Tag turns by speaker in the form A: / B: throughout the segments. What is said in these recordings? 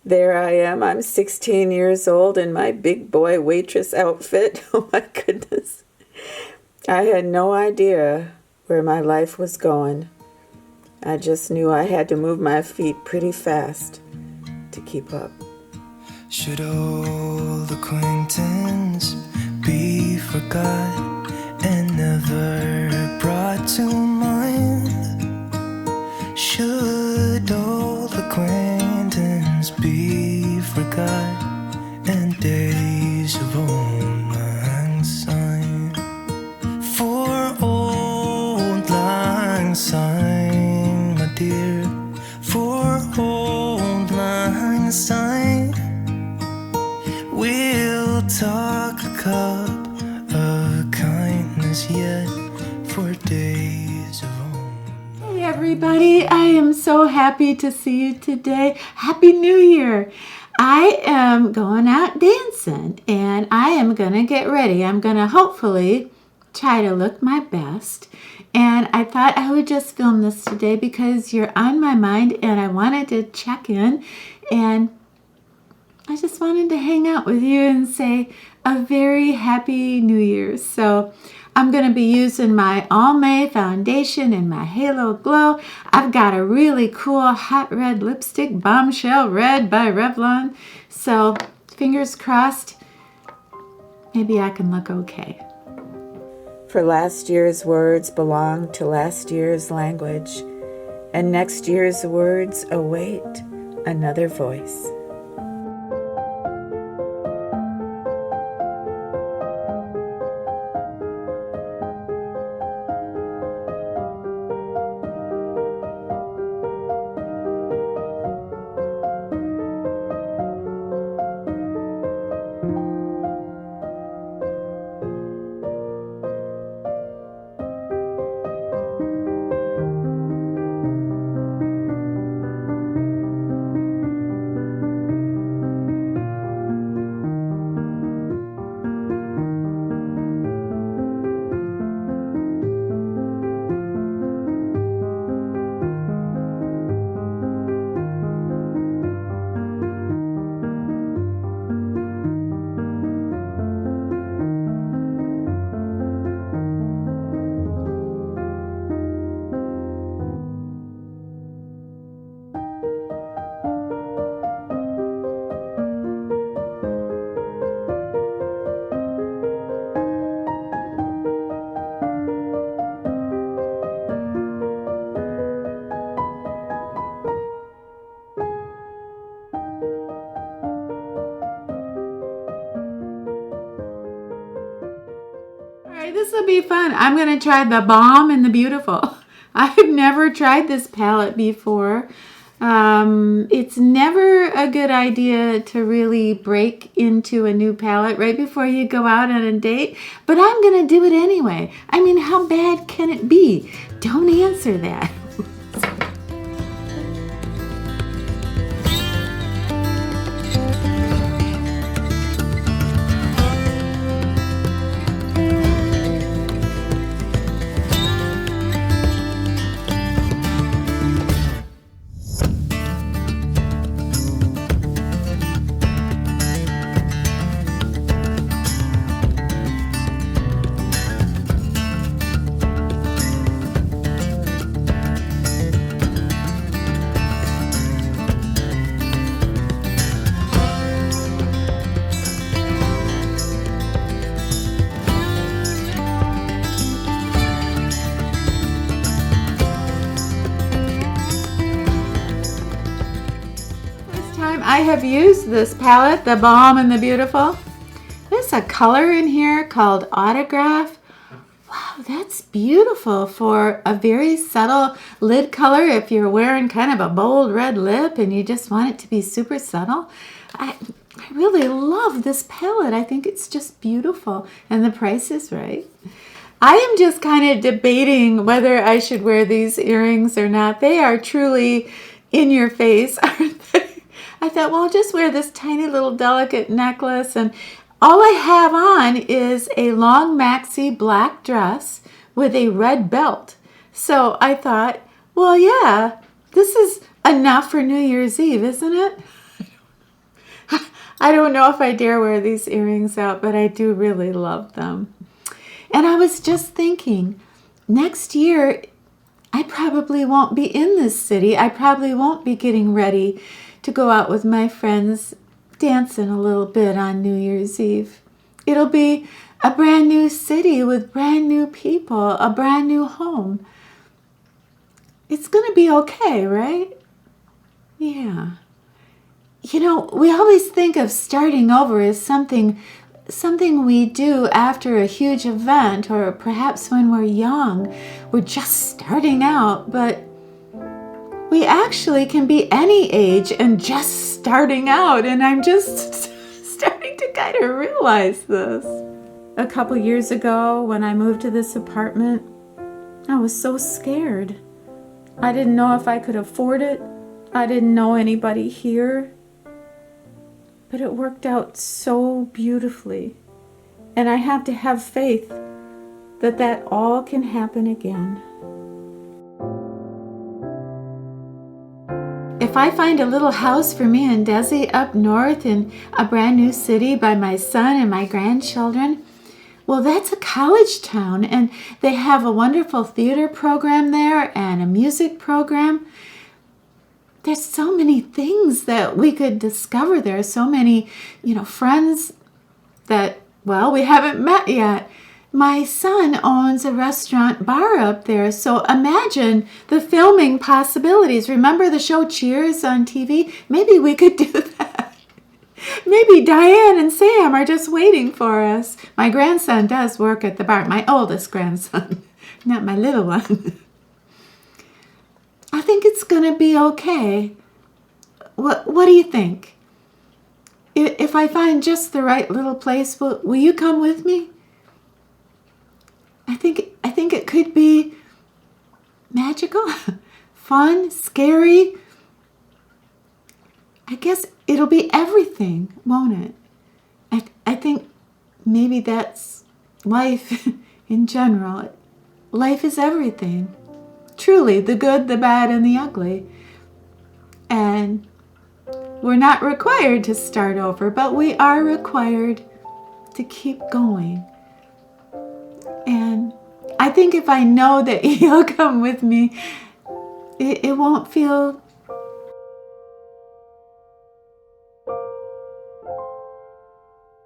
A: There I am. I'm 16 years old in my big boy waitress outfit. Oh my goodness. I had no idea where my life was going. I just knew I had to move my feet pretty fast to keep up.
B: Should old acquaintance be forgot and never brought to mind? Should old acquaintance be forgot and days of old lang syne? For old lang syne, my dear, for old lang syne, we'll talk a cup of kindness yet for days of old.
C: Hey everybody, I am so happy to see you today. Happy New Year! I am going out dancing and I am going to get ready. I'm going to hopefully try to look my best. And I thought I would just film this today because you're on my mind and I wanted to check in and I just wanted to hang out with you and say a very happy New Year. So I'm going to be using my All May foundation and my Halo Glow. I've got a really cool hot red lipstick, Bombshell Red by Revlon. So fingers crossed, maybe I can look okay.
A: For last year's words belong to last year's language, and next year's words await another voice.
C: This will be fun. I'm going to try the Bomb and the Beautiful. I've never tried this palette before. It's never a good idea to really break into a new palette right before you go out on a date, but I'm going to do it anyway. I mean, how bad can it be? Don't answer that. I have used this palette, the Balm and the Beautiful. There's a color in here called Autograph. Wow, that's beautiful for a very subtle lid color if you're wearing kind of a bold red lip and you just want it to be super subtle. I really love this palette. I think it's just beautiful and the price is right. I am just kind of debating whether I should wear these earrings or not. They are truly in your face, aren't they? I thought, well, I'll just wear this tiny little delicate necklace, and all I have on is a long maxi black dress with a red belt. So I thought, well, yeah, this is enough for New Year's Eve, isn't it? I don't know if I dare wear these earrings out, but I do really love them. And I was just thinking, next year, I probably won't be in this city. I probably won't be getting ready to go out with my friends dancing a little bit on New Year's Eve. It'll be a brand new city with brand new people, a brand new home. It's going to be okay, right? Yeah. You know, we always think of starting over as something we do after a huge event, or perhaps when we're young. We're just starting out, but we actually can be any age and just starting out, and I'm just starting to kind of realize this. A couple years ago, when I moved to this apartment, I was so scared. I didn't know if I could afford it. I didn't know anybody here. But it worked out so beautifully. And I have to have faith that that all can happen again. If I find a little house for me and Desi up north in a brand new city by my son and my grandchildren, well, that's a college town, and they have a wonderful theater program there and a music program. There's so many things that we could discover there. So many, friends that, well, we haven't met yet. My son owns a restaurant bar up there. So imagine the filming possibilities. Remember the show Cheers on TV? Maybe we could do that. Maybe Diane and Sam are just waiting for us. My grandson does work at the bar. My oldest grandson, not my little one. I think it's going to be okay. What do you think? If I find just the right little place, will you come with me? I think it could be magical, fun, scary. I guess it'll be everything, won't it? I think maybe that's life in general. Life is everything. Truly, the good, the bad, and the ugly. And we're not required to start over, but we are required to keep going. And I think if I know that you'll come with me, it won't feel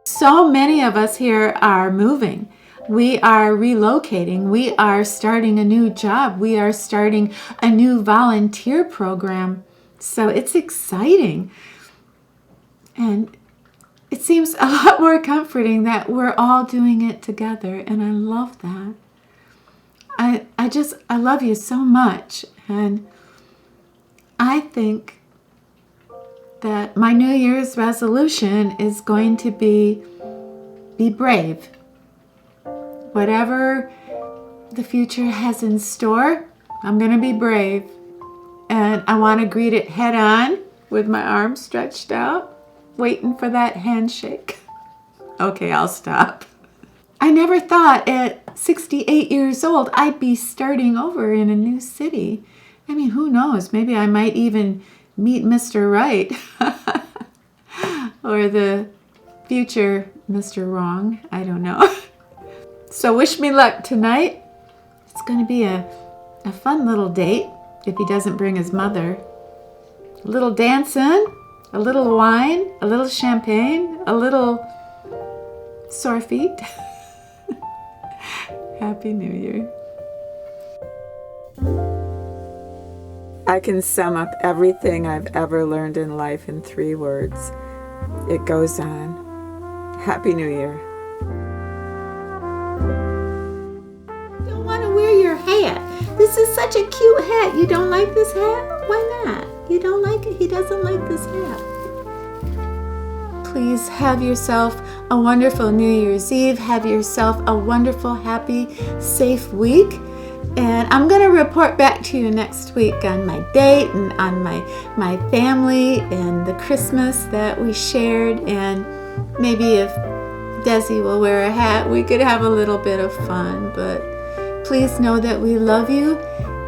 C: so many of us here are moving. We are relocating. We are starting a new job. We are starting a new volunteer program. So it's exciting. And it seems a lot more comforting that we're all doing it together. And I love that. I love you so much. And I think that my New Year's resolution is going to be brave. Whatever the future has in store, I'm going to be brave. And I want to greet it head on with my arms stretched out, waiting for that handshake. Okay, I'll stop. I never thought at 68 years old I'd be starting over in a new city. I mean, who knows? Maybe I might even meet Mr. Right. Or the future Mr. Wrong. I don't know. So wish me luck tonight. It's going to be a fun little date if he doesn't bring his mother. A little dancing, a little wine, a little champagne, a little sore feet. Happy New Year.
A: I can sum up everything I've ever learned in life in 3 words. It goes on. Happy New Year.
C: Wear your hat. This is such a cute hat. You don't like this hat? Why not? You don't like it? He doesn't like this hat. Please have yourself a wonderful New Year's Eve. Have yourself a wonderful, happy, safe week. And I'm going to report back to you next week on my date and on my family and the Christmas that we shared. And maybe if Desi will wear a hat, we could have a little bit of fun. But please know that we love you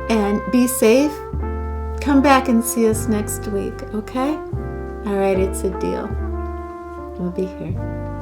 C: and be safe. Come back and see us next week, okay? All right, it's a deal. We'll be here.